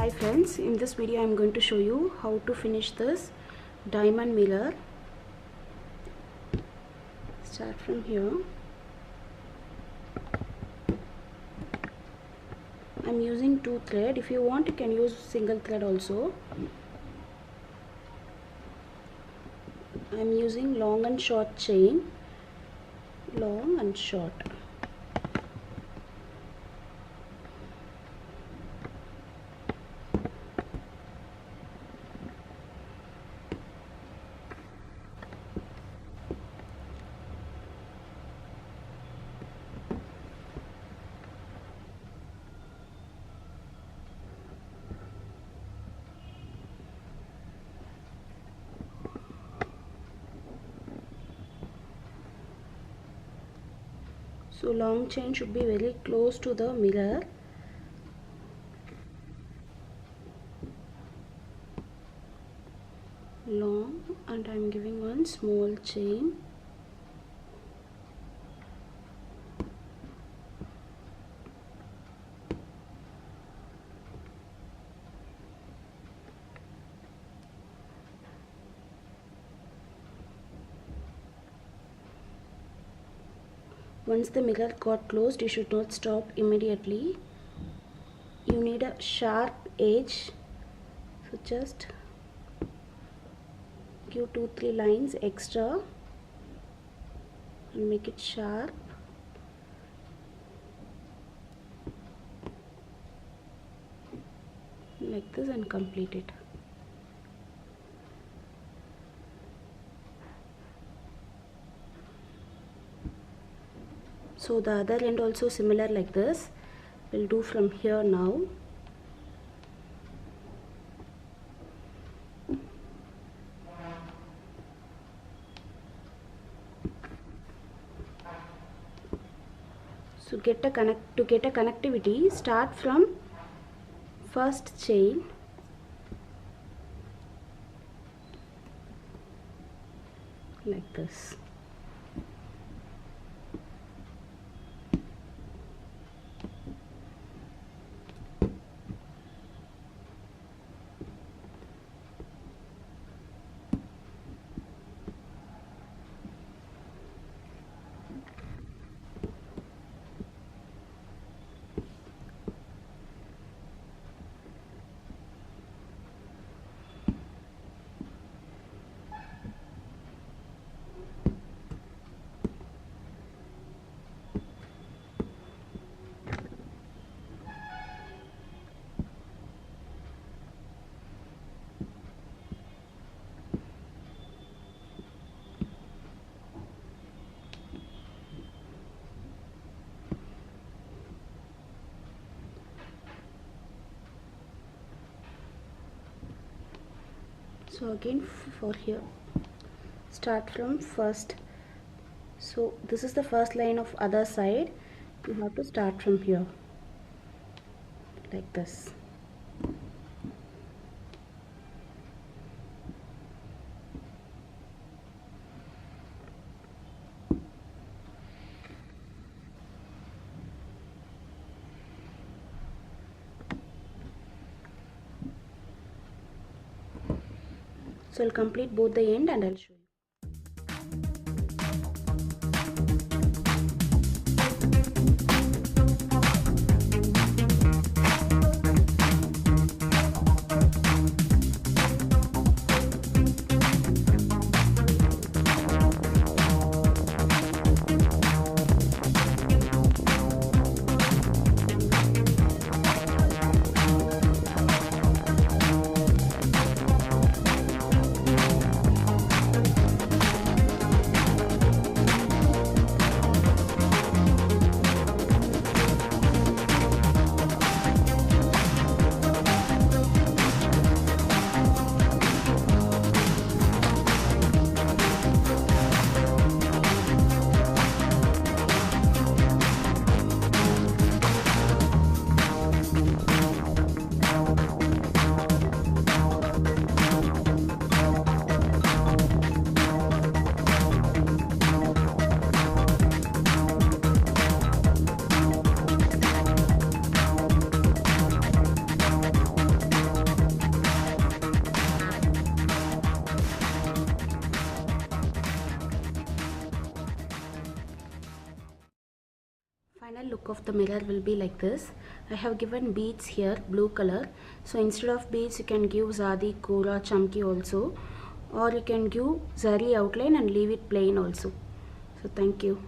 Hi friends, in this video I am going to show you how to finish this diamond mirror. Start from here. I am using 2 thread. If you want, you can use single thread also. I am using long and short chain. Long and short. So long chain should be very close to the mirror. Long, and I am giving one small chain. Once the mirror got closed, you should not stop immediately. You need a sharp edge, so just give 2-3 lines extra and make it sharp. Like this, and complete it. So the other end also similar like this. We'll do from here now. So to get a connectivity, start from first chain. Like this. So again for here, start from first. So this is the first line of other side. You have to start from here, like this. So I'll complete both the end and I'll show you. look of the mirror will be like this. I have given beads here, blue color. So instead of beads, you can give zadi, kora, chamki also, or you can give zari outline and leave it plain also. So thank you.